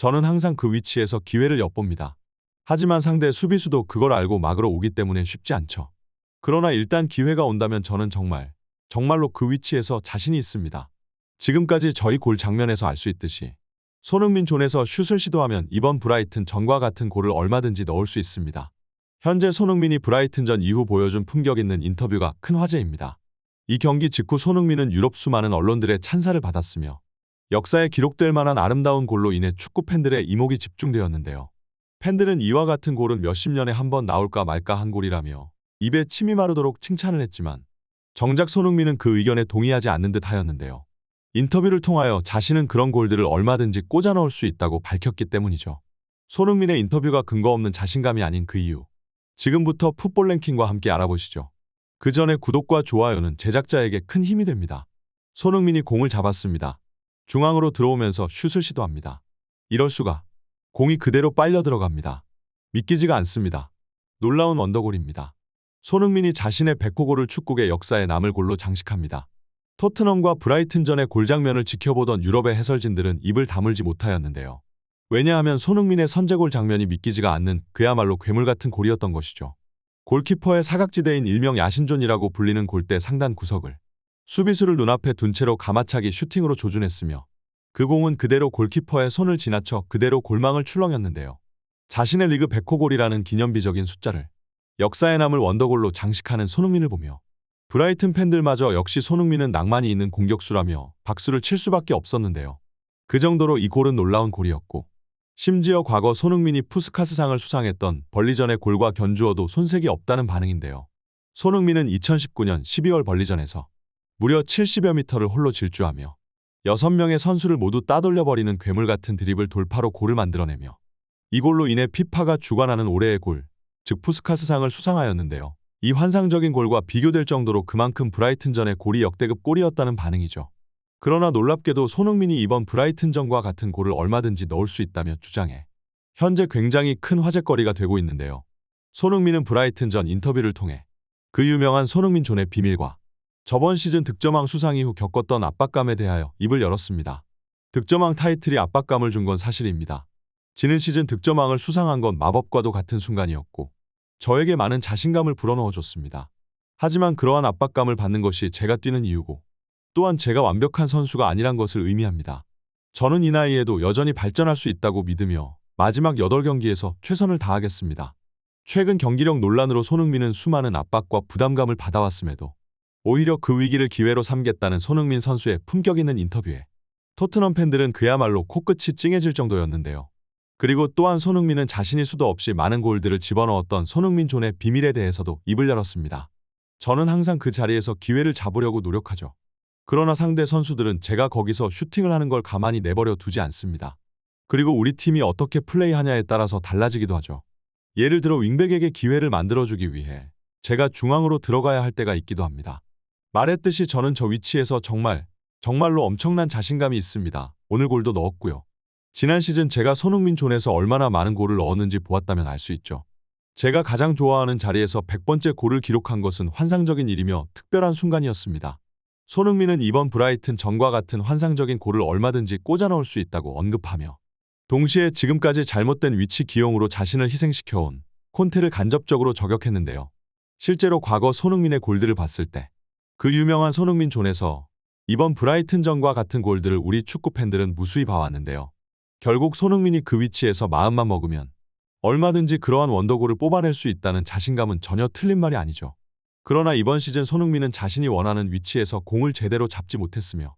저는 항상 그 위치에서 기회를 엿봅니다. 하지만 상대 수비수도 그걸 알고 막으러 오기 때문에 쉽지 않죠. 그러나 일단 기회가 온다면 저는 정말로 그 위치에서 자신이 있습니다. 지금까지 저희 골 장면에서 알 수 있듯이 손흥민 존에서 슛을 시도하면 이번 브라이튼 전과 같은 골을 얼마든지 넣을 수 있습니다. 현재 손흥민이 브라이튼 전 이후 보여준 품격 있는 인터뷰가 큰 화제입니다. 이 경기 직후 손흥민은 유럽 수많은 언론들의 찬사를 받았으며 역사에 기록될 만한 아름다운 골로 인해 축구 팬들의 이목이 집중되었는데요. 팬들은 이와 같은 골은 몇십 년에 한 번 나올까 말까 한 골이라며 입에 침이 마르도록 칭찬을 했지만 정작 손흥민은 그 의견에 동의하지 않는 듯 하였는데요. 인터뷰를 통하여 자신은 그런 골들을 얼마든지 꽂아 넣을 수 있다고 밝혔기 때문이죠. 손흥민의 인터뷰가 근거 없는 자신감이 아닌 그 이유. 지금부터 풋볼 랭킹과 함께 알아보시죠. 그 전에 구독과 좋아요는 제작자에게 큰 힘이 됩니다. 손흥민이 공을 잡았습니다. 중앙으로 들어오면서 슛을 시도합니다. 이럴 수가. 공이 그대로 빨려 들어갑니다. 믿기지가 않습니다. 놀라운 원더골입니다. 손흥민이 자신의 100호골을 축구계 역사에 남을 골로 장식합니다. 토트넘과 브라이튼전의 골 장면을 지켜보던 유럽의 해설진들은 입을 다물지 못하였는데요. 왜냐하면 손흥민의 선제골 장면이 믿기지가 않는 그야말로 괴물 같은 골이었던 것이죠. 골키퍼의 사각지대인 일명 야신존이라고 불리는 골대 상단 구석을 수비수를 눈앞에 둔 채로 가마차기 슈팅으로 조준했으며 그 공은 그대로 골키퍼의 손을 지나쳐 그대로 골망을 출렁였는데요. 자신의 리그 100호 골이라는 기념비적인 숫자를 역사에 남을 원더골로 장식하는 손흥민을 보며 브라이튼 팬들마저 역시 손흥민은 낭만이 있는 공격수라며 박수를 칠 수밖에 없었는데요. 그 정도로 이 골은 놀라운 골이었고 심지어 과거 손흥민이 푸스카스상을 수상했던 벌리전의 골과 견주어도 손색이 없다는 반응인데요. 손흥민은 2019년 12월 벌리전에서 무려 70여 미터를 홀로 질주하며 6명의 선수를 모두 따돌려버리는 괴물 같은 드리블 돌파로 골을 만들어내며 이 골로 인해 피파가 주관하는 올해의 골, 즉 푸스카스상을 수상하였는데요. 이 환상적인 골과 비교될 정도로 그만큼 브라이튼전의 골이 역대급 골이었다는 반응이죠. 그러나 놀랍게도 손흥민이 이번 브라이튼전과 같은 골을 얼마든지 넣을 수 있다며 주장해 현재 굉장히 큰 화제거리가 되고 있는데요. 손흥민은 브라이튼전 인터뷰를 통해 그 유명한 손흥민 존의 비밀과 저번 시즌 득점왕 수상 이후 겪었던 압박감에 대하여 입을 열었습니다. 득점왕 타이틀이 압박감을 준 건 사실입니다. 지난 시즌 득점왕을 수상한 건 마법과도 같은 순간이었고 저에게 많은 자신감을 불어넣어줬습니다. 하지만 그러한 압박감을 받는 것이 제가 뛰는 이유고 또한 제가 완벽한 선수가 아니란 것을 의미합니다. 저는 이 나이에도 여전히 발전할 수 있다고 믿으며 마지막 8경기에서 최선을 다하겠습니다. 최근 경기력 논란으로 손흥민은 수많은 압박과 부담감을 받아왔음에도 오히려 그 위기를 기회로 삼겠다는 손흥민 선수의 품격 있는 인터뷰에 토트넘 팬들은 그야말로 코끝이 찡해질 정도였는데요. 그리고 또한 손흥민은 자신이 수도 없이 많은 골들을 집어넣었던 손흥민 존의 비밀에 대해서도 입을 열었습니다. 저는 항상 그 자리에서 기회를 잡으려고 노력하죠. 그러나 상대 선수들은 제가 거기서 슈팅을 하는 걸 가만히 내버려 두지 않습니다. 그리고 우리 팀이 어떻게 플레이하냐에 따라서 달라지기도 하죠. 예를 들어 윙백에게 기회를 만들어주기 위해 제가 중앙으로 들어가야 할 때가 있기도 합니다. 말했듯이 저는 저 위치에서 정말로 엄청난 자신감이 있습니다. 오늘 골도 넣었고요. 지난 시즌 제가 손흥민 존에서 얼마나 많은 골을 넣었는지 보았다면 알 수 있죠. 제가 가장 좋아하는 자리에서 100번째 골을 기록한 것은 환상적인 일이며 특별한 순간이었습니다. 손흥민은 이번 브라이튼 전과 같은 환상적인 골을 얼마든지 꽂아 넣을 수 있다고 언급하며 동시에 지금까지 잘못된 위치 기용으로 자신을 희생시켜온 콘테를 간접적으로 저격했는데요. 실제로 과거 손흥민의 골들을 봤을 때 그 유명한 손흥민 존에서 이번 브라이튼전과 같은 골들을 우리 축구 팬들은 무수히 봐왔는데요. 결국 손흥민이 그 위치에서 마음만 먹으면 얼마든지 그러한 원더골을 뽑아낼 수 있다는 자신감은 전혀 틀린 말이 아니죠. 그러나 이번 시즌 손흥민은 자신이 원하는 위치에서 공을 제대로 잡지 못했으며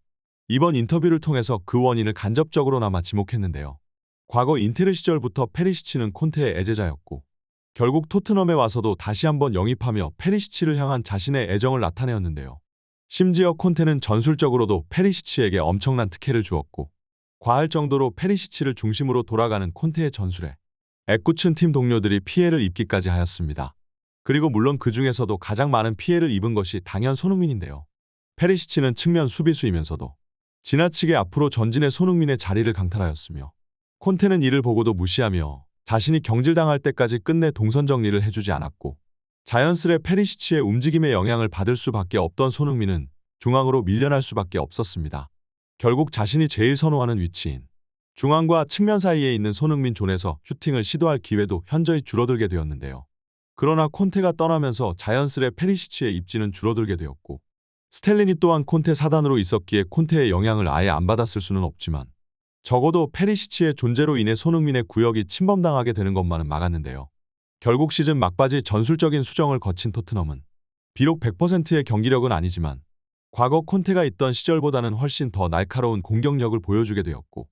이번 인터뷰를 통해서 그 원인을 간접적으로나마 지목했는데요. 과거 인테르 시절부터 페리시치는 콘테의 애제자였고 결국 토트넘에 와서도 다시 한번 영입하며 페리시치를 향한 자신의 애정을 나타내었는데요. 심지어 콘테는 전술적으로도 페리시치에게 엄청난 특혜를 주었고 과할 정도로 페리시치를 중심으로 돌아가는 콘테의 전술에 애꿎은 팀 동료들이 피해를 입기까지 하였습니다. 그리고 물론 그 중에서도 가장 많은 피해를 입은 것이 당연 손흥민인데요. 페리시치는 측면 수비수이면서도 지나치게 앞으로 전진해 손흥민의 자리를 강탈하였으며 콘테는 이를 보고도 무시하며 자신이 경질당할 때까지 끝내 동선 정리를 해주지 않았고 자연스레 페리시치의 움직임에 영향을 받을 수밖에 없던 손흥민은 중앙으로 밀려날 수밖에 없었습니다. 결국 자신이 제일 선호하는 위치인 중앙과 측면 사이에 있는 손흥민 존에서 슈팅을 시도할 기회도 현저히 줄어들게 되었는데요. 그러나 콘테가 떠나면서 자연스레 페리시치의 입지는 줄어들게 되었고, 스텔리니 또한 콘테 사단으로 있었기에 콘테의 영향을 아예 안 받았을 수는 없지만 적어도 페리시치의 존재로 인해 손흥민의 구역이 침범당하게 되는 것만은 막았는데요. 결국 시즌 막바지 전술적인 수정을 거친 토트넘은 비록 100%의 경기력은 아니지만 과거 콘테가 있던 시절보다는 훨씬 더 날카로운 공격력을 보여주게 되었고,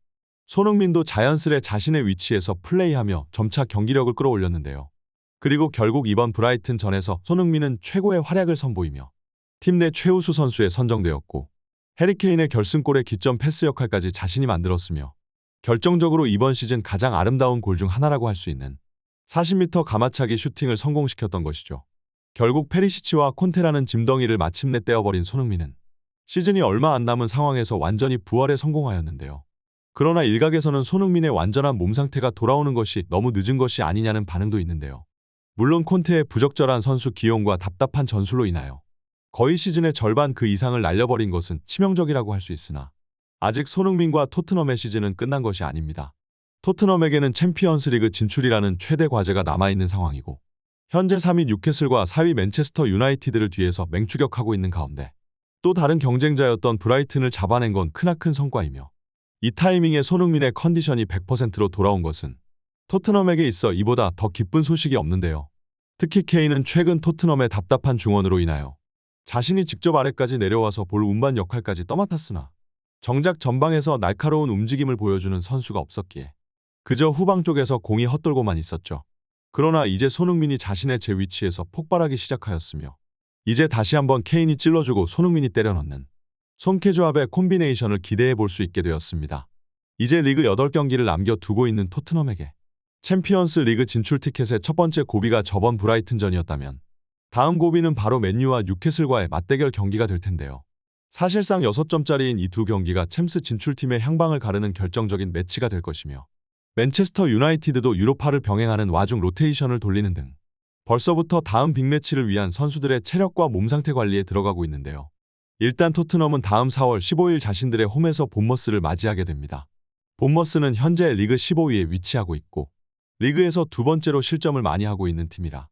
손흥민도 자연스레 자신의 위치에서 플레이하며 점차 경기력을 끌어올렸는데요. 그리고 결국 이번 브라이튼 전에서 손흥민은 최고의 활약을 선보이며 팀 내 최우수 선수에 선정되었고, 해리케인의 결승골의 기점 패스 역할까지 자신이 만들었으며 결정적으로 이번 시즌 가장 아름다운 골 중 하나라고 할 수 있는 40m 가마차기 슈팅을 성공시켰던 것이죠. 결국 페리시치와 콘테라는 짐덩이를 마침내 떼어버린 손흥민은 시즌이 얼마 안 남은 상황에서 완전히 부활에 성공하였는데요. 그러나 일각에서는 손흥민의 완전한 몸 상태가 돌아오는 것이 너무 늦은 것이 아니냐는 반응도 있는데요. 물론 콘테의 부적절한 선수 기용과 답답한 전술로 인하여 거의 시즌의 절반 그 이상을 날려버린 것은 치명적이라고 할 수 있으나 아직 손흥민과 토트넘의 시즌은 끝난 것이 아닙니다. 토트넘에게는 챔피언스리그 진출이라는 최대 과제가 남아있는 상황이고, 현재 3위 뉴캐슬과 4위 맨체스터 유나이티드를 뒤에서 맹추격하고 있는 가운데 또 다른 경쟁자였던 브라이튼을 잡아낸 건 크나큰 성과이며, 이 타이밍에 손흥민의 컨디션이 100%로 돌아온 것은 토트넘에게 있어 이보다 더 기쁜 소식이 없는데요. 특히 케인은 최근 토트넘의 답답한 중원으로 인하여 자신이 직접 아래까지 내려와서 볼 운반 역할까지 떠맡았으나 정작 전방에서 날카로운 움직임을 보여주는 선수가 없었기에 그저 후방 쪽에서 공이 헛돌고만 있었죠. 그러나 이제 손흥민이 자신의 제 위치에서 폭발하기 시작하였으며, 이제 다시 한번 케인이 찔러주고 손흥민이 때려 넣는 손케조합의 콤비네이션을 기대해 볼 수 있게 되었습니다. 이제 리그 8경기를 남겨두고 있는 토트넘에게 챔피언스 리그 진출 티켓의 첫 번째 고비가 저번 브라이튼전이었다면 다음 고비는 바로 맨유와 뉴캐슬과의 맞대결 경기가 될 텐데요. 사실상 6점짜리인 이 두 경기가 챔스 진출팀의 향방을 가르는 결정적인 매치가 될 것이며, 맨체스터 유나이티드도 유로파를 병행하는 와중 로테이션을 돌리는 등 벌써부터 다음 빅매치를 위한 선수들의 체력과 몸 상태 관리에 들어가고 있는데요. 일단 토트넘은 다음 4월 15일 자신들의 홈에서 본머스를 맞이하게 됩니다. 본머스는 현재 리그 15위에 위치하고 있고 리그에서 두 번째로 실점을 많이 하고 있는 팀이라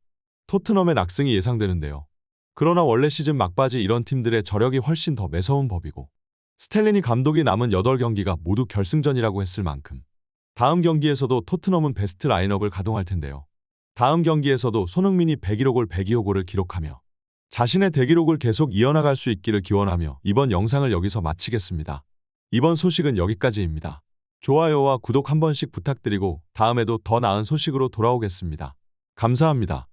토트넘의 낙승이 예상되는데요. 그러나 원래 시즌 막바지 이런 팀들의 저력이 훨씬 더 매서운 법이고, 스텔리니 감독이 남은 8경기가 모두 결승전이라고 했을 만큼 다음 경기에서도 토트넘은 베스트 라인업을 가동할 텐데요. 다음 경기에서도 손흥민이 101호 골 102호 골을 기록하며 자신의 대기록을 계속 이어나갈 수 있기를 기원하며 이번 영상을 여기서 마치겠습니다. 이번 소식은 여기까지입니다. 좋아요와 구독 한 번씩 부탁드리고 다음에도 더 나은 소식으로 돌아오겠습니다. 감사합니다.